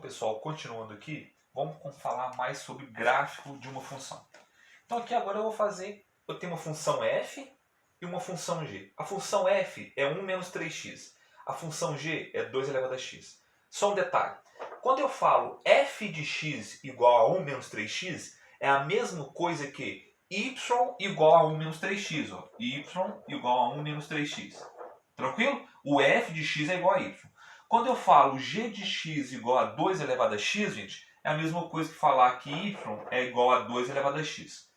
Então, pessoal, continuando aqui, vamos falar mais sobre gráfico de uma função. Então, aqui agora eu tenho uma função f e uma função g. A função f é 1 menos 3x. A função g é 2 elevado a x. Só um detalhe. Quando eu falo f de x igual a 1 menos 3x, é a mesma coisa que y igual a 1 menos 3x. Ó. Y igual a 1 menos 3x. Tranquilo? O f de x é igual a y. Quando eu falo g de x igual a 2 elevado a x, gente, é a mesma coisa que falar que y é igual a 2 elevado a x.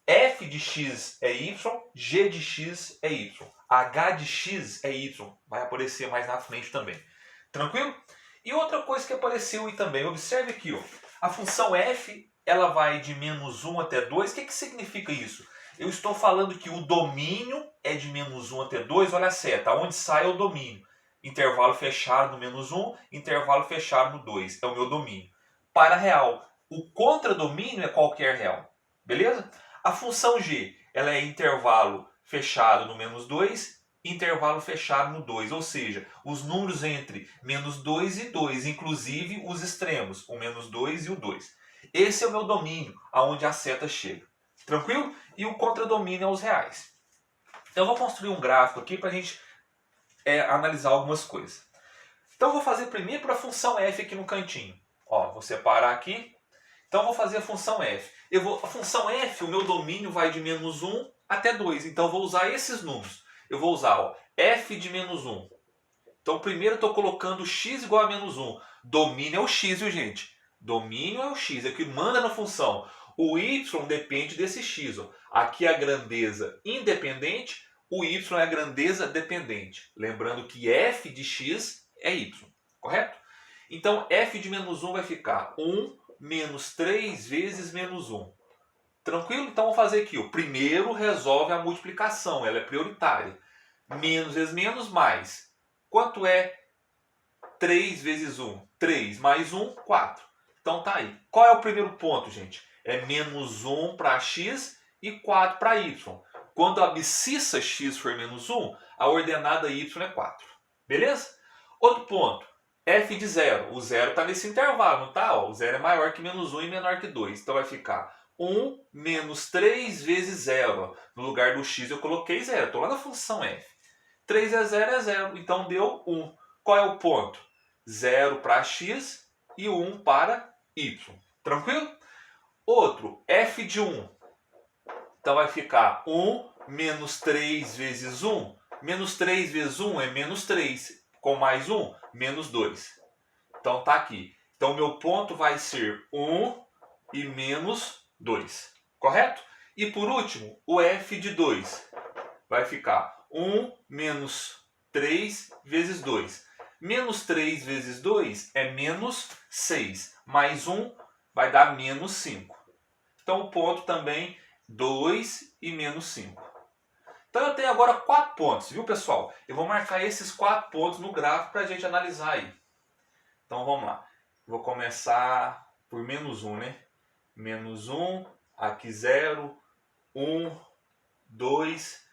F de x é y, g de x é y. H de x é y. Vai aparecer mais na frente também. Tranquilo? E outra coisa que apareceu aí também, observe aqui, ó, a função f ela vai de menos 1 até 2. O que significa isso? Eu estou falando que o domínio é de menos 1 até 2, olha a seta, onde sai é o domínio. Intervalo fechado no menos 1, intervalo fechado no 2, é o meu domínio. Para real, o contradomínio é qualquer real, beleza? A função g, ela é intervalo fechado no menos 2, intervalo fechado no 2, ou seja, os números entre menos 2 e 2, inclusive os extremos, o menos 2 e o 2. Esse é o meu domínio, aonde a seta chega. Tranquilo? E o contradomínio é os reais. Então eu vou construir um gráfico aqui para a gente analisar algumas coisas. Então eu vou fazer primeiro para a função f aqui no cantinho. Ó, vou separar aqui. Então eu vou fazer a função f. A função f, o meu domínio vai de menos 1 até 2. Então eu vou usar esses números. Eu vou usar ó, f de menos 1. Então primeiro eu estou colocando x igual a menos 1. Domínio é o x, viu gente? Domínio é o x, é o que manda na função. O y depende desse x. Ó. Aqui é a grandeza independente, o y é a grandeza dependente. Lembrando que f de x é y, correto? Então f de menos 1 vai ficar 1 menos 3 vezes menos 1. Tranquilo? Então vamos fazer aqui. O primeiro resolve a multiplicação, ela é prioritária. Menos vezes menos mais. Quanto é 3 vezes 1? 3 mais 1, 4. Então tá aí. Qual é o primeiro ponto, gente? É menos 1 para x e 4 para y. Quando a abscissa x for menos 1, a ordenada y é 4. Beleza? Outro ponto. F de 0. O 0 está nesse intervalo, não tá? Ó, o 0 é maior que menos 1 e menor que 2. Então vai ficar 1 menos 3 vezes 0. No lugar do x eu coloquei 0. Estou lá na função f. 3 é 0 é 0. Então deu 1. Qual é o ponto? 0 para x e 1 para y. Tranquilo? Outro. F de 1. Então vai ficar 1 menos 3 vezes 1. Menos 3 vezes 1 é menos 3. Com mais 1, menos 2. Então tá aqui. Então meu ponto vai ser 1 e menos 2. Correto? E por último, o f de 2. Vai ficar 1 menos 3 vezes 2. Menos 3 vezes 2 é menos 6. Mais 1 vai dar menos 5. Então o ponto também 2 e menos 5. Então eu tenho agora 4 pontos, viu pessoal? Eu vou marcar esses 4 pontos no gráfico para a gente analisar aí. Então vamos lá. Vou começar por menos 1, né? Menos 1, aqui 0, 1, 2.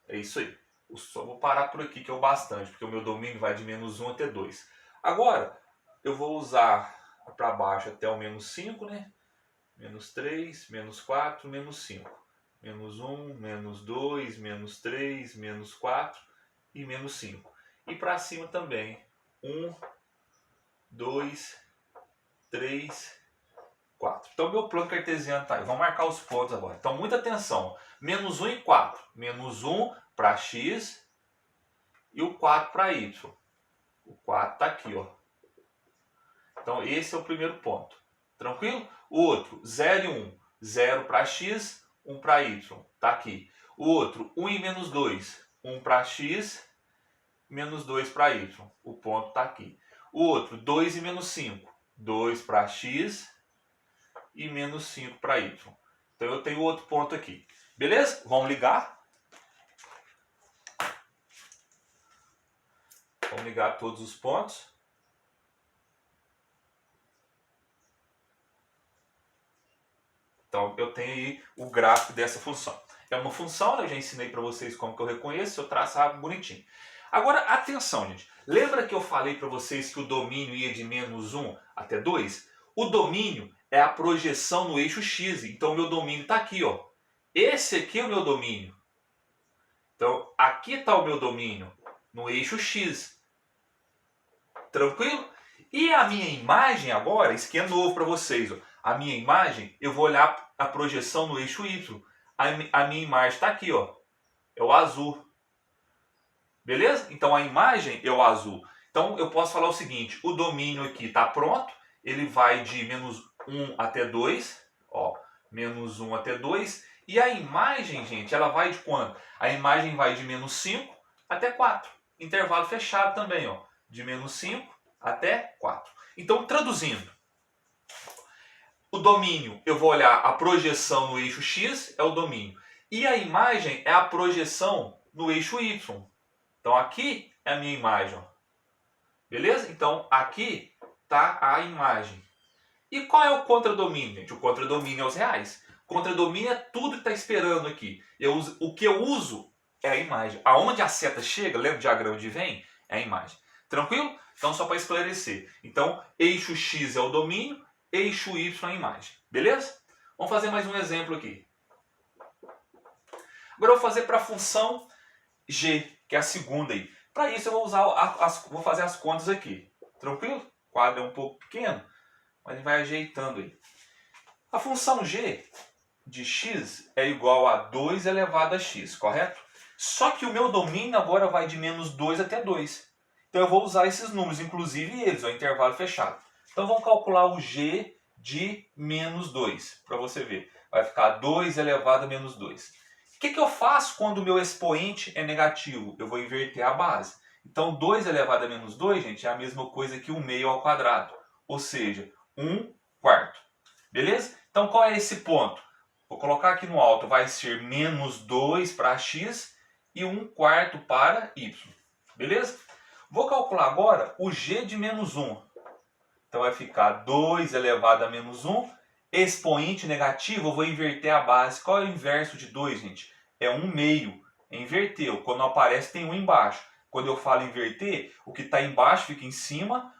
É isso aí. Eu só vou parar por aqui que é o bastante, porque o meu domínio vai de menos 1 até 2. Agora, eu vou usar para baixo até o menos 5, né? Menos 3, menos 4, menos 5. Menos 1, menos 2, menos 3, menos 4 e menos 5. E para cima também. 1, 2, 3, 4. Então meu plano cartesiano está aí. Vamos marcar os pontos agora. Então muita atenção. Menos 1 e 4. Menos 1 para x e o 4 para y. O 4 está aqui, ó. Então esse é o primeiro ponto. Tranquilo? O outro, 0 e 1. 0 para x, 1 para y. Está aqui. O outro, 1 e menos 2. 1 para x, menos 2 para y. O ponto está aqui. O outro, 2 e menos 5. 2 para x e menos 5 para y. Então eu tenho outro ponto aqui. Beleza? Vamos ligar. Vamos ligar todos os pontos. Então eu tenho aí o gráfico dessa função. É uma função, eu já ensinei para vocês como que eu reconheço, eu traço bonitinho. Agora, atenção, gente. Lembra que eu falei para vocês que o domínio ia de menos 1 até 2? O domínio é a projeção no eixo x. Então, o meu domínio está aqui, ó. Esse aqui é o meu domínio. Então, aqui está o meu domínio no eixo x. Tranquilo? E a minha imagem agora, isso aqui é novo para vocês. Ó. A minha imagem, eu vou olhar a projeção no eixo y. A minha imagem está aqui, ó. É o azul. Beleza? Então a imagem é o azul. Então eu posso falar o seguinte, o domínio aqui está pronto, ele vai de menos 1 até 2, ó, menos 1 até 2, e a imagem, gente, ela vai de quanto? A imagem vai de menos 5 até 4, intervalo fechado também, ó, de menos 5 até 4. Então, traduzindo, o domínio, eu vou olhar a projeção no eixo x, é o domínio, e a imagem é a projeção no eixo y. Então aqui é a minha imagem, ó. Beleza? Então aqui está a imagem. E qual é o contradomínio, gente? O contradomínio é os reais. O contradomínio é tudo que está esperando aqui. O que eu uso é a imagem. Aonde a seta chega, lembra o diagrama de Venn? É a imagem. Tranquilo? Então só para esclarecer. Então eixo x é o domínio, eixo y é a imagem. Beleza? Vamos fazer mais um exemplo aqui. Agora eu vou fazer para a função g, que é a segunda aí. Para isso eu vou usar vou fazer as contas aqui. Tranquilo? O quadro é um pouco pequeno, mas ele vai ajeitando aí. A função g de x é igual a 2 elevado a x, correto? Só que o meu domínio agora vai de menos 2 até 2. Então eu vou usar esses números, inclusive eles, o intervalo fechado. Então vamos calcular o g de menos 2, para você ver. Vai ficar 2 elevado a menos 2. O que eu faço quando o meu expoente é negativo? Eu vou inverter a base. Então 2 elevado a menos 2, gente, é a mesma coisa que 1 meio ao quadrado. Ou seja, 1 quarto. Beleza? Então qual é esse ponto? Vou colocar aqui no alto, vai ser menos 2 para x e 1 quarto para y. Beleza? Vou calcular agora o g de menos 1. Então vai ficar 2 elevado a menos 1. Expoente negativo, eu vou inverter a base. Qual é o inverso de 2, gente? É 1 meio. Inverteu. Quando aparece tem 1 embaixo. Quando eu falo inverter, o que está embaixo fica em cima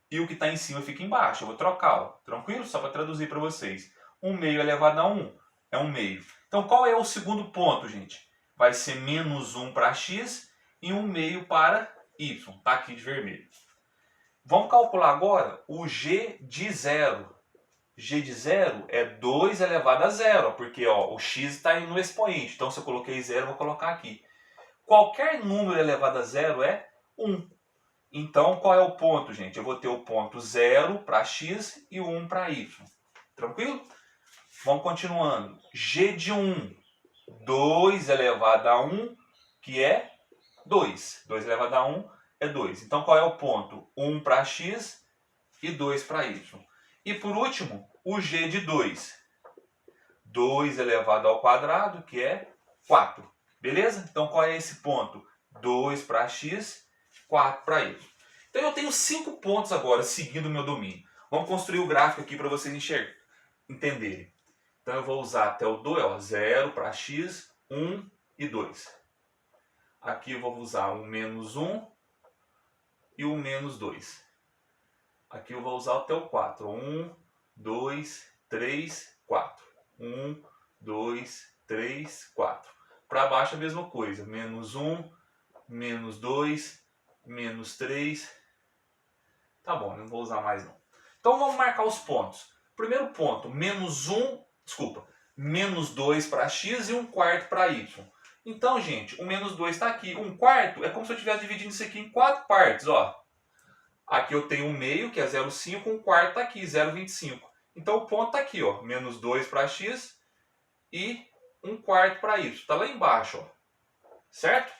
e o que está em cima fica embaixo. Eu vou trocar, ó. Tranquilo? Só para traduzir para vocês. 1 meio elevado a 1 é 1 meio. Então qual é o segundo ponto, gente? Vai ser menos 1 para x e 1 meio para y. Está aqui de vermelho. Vamos calcular agora o g de 0. G de 0 é 2 elevado a 0, porque ó, o x está no expoente. Então, se eu coloquei 0, eu vou colocar aqui. Qualquer número elevado a 0 é 1. Então, qual é o ponto, gente? Eu vou ter o ponto 0 para x e 1 para y. Tranquilo? Vamos continuando. G de 1, 2 elevado a 1, que é 2. 2 elevado a 1 é 2. Então, qual é o ponto? 1 para x e 2 para y. E por último, o g de 2. 2 elevado ao quadrado, que é 4. Beleza? Então qual é esse ponto? 2 para x, 4 para y. Então eu tenho 5 pontos agora seguindo o meu domínio. Vamos construir o gráfico aqui para vocês entenderem. Então eu vou usar até o 2, ó, 0 para x, 1 e 2. Aqui eu vou usar o menos 1 e o menos 2. Aqui eu vou usar até o 4. 1, 2, 3, 4. 1, 2, 3, 4. Para baixo a mesma coisa. Menos 1, menos 2, menos 3. Tá bom, não vou usar mais não. Então vamos marcar os pontos. Primeiro ponto, menos 2 para x e 1 quarto para y. Então, gente, o menos 2 está aqui. 1 quarto é como se eu estivesse dividindo isso aqui em 4 partes, ó. Aqui eu tenho 1 meio, que é 0,5, 1 quarto está aqui, 0,25. Então o ponto está aqui, ó, menos 2 para x e 1 quarto para y. Está lá embaixo, ó. Certo?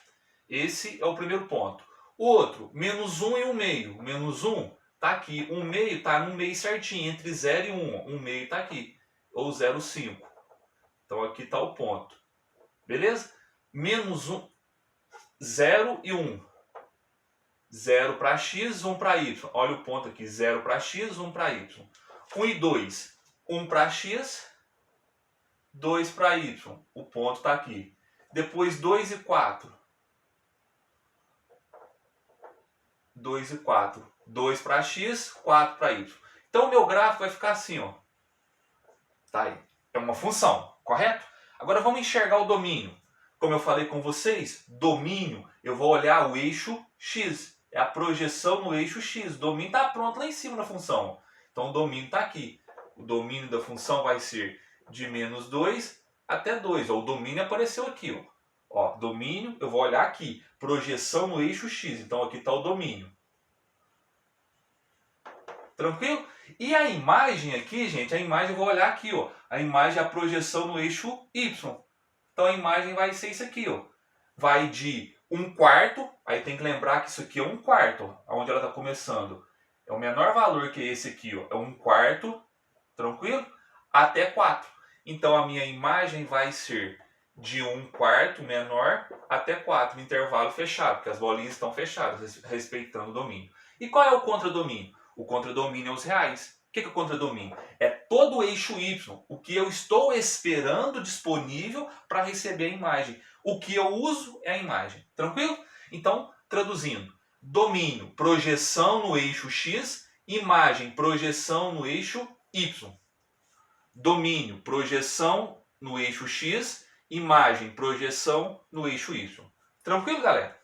Esse é o primeiro ponto. O outro, menos 1 e 1 meio. Menos 1 está aqui. 1 meio está no meio certinho, entre 0 e 1. 1 meio está aqui, ou 0,5. Então aqui está o ponto. Beleza? Menos 1, 0 e 1. 0 para x, 1 para y. Olha o ponto aqui, 0 para x, 1 para y. 1 e 2, 1 para x, 2 para y. O ponto está aqui. Depois 2 e 4. 2 e 4. 2 para x, 4 para y. Então o meu gráfico vai ficar assim, ó. Tá aí. É uma função, correto? Agora vamos enxergar o domínio. Como eu falei com vocês, domínio, eu vou olhar o eixo x. É a projeção no eixo x. O domínio está pronto lá em cima na função. Então o domínio está aqui. O domínio da função vai ser de menos 2 até 2. Ó, o domínio apareceu aqui. Ó, domínio, eu vou olhar aqui. Projeção no eixo x. Então aqui está o domínio. Tranquilo? E a imagem aqui, gente, a imagem eu vou olhar aqui, ó. A imagem é a projeção no eixo y. Então a imagem vai ser isso aqui, ó. Vai de 1/4, aí tem que lembrar que isso aqui é 1/4, onde ela está começando. É o menor valor que esse aqui, ó. É 1/4, tranquilo? Até 4. Então a minha imagem vai ser de 1/4 menor até 4, no intervalo fechado, porque as bolinhas estão fechadas, respeitando o domínio. E qual é o contradomínio? O contradomínio é os reais. O que é o contradomínio? É todo o eixo y, o que eu estou esperando disponível para receber a imagem. O que eu uso é a imagem. Tranquilo? Então, traduzindo. Domínio, projeção no eixo x. Imagem, projeção no eixo y. Domínio, projeção no eixo x. Imagem, projeção no eixo y. Tranquilo, galera?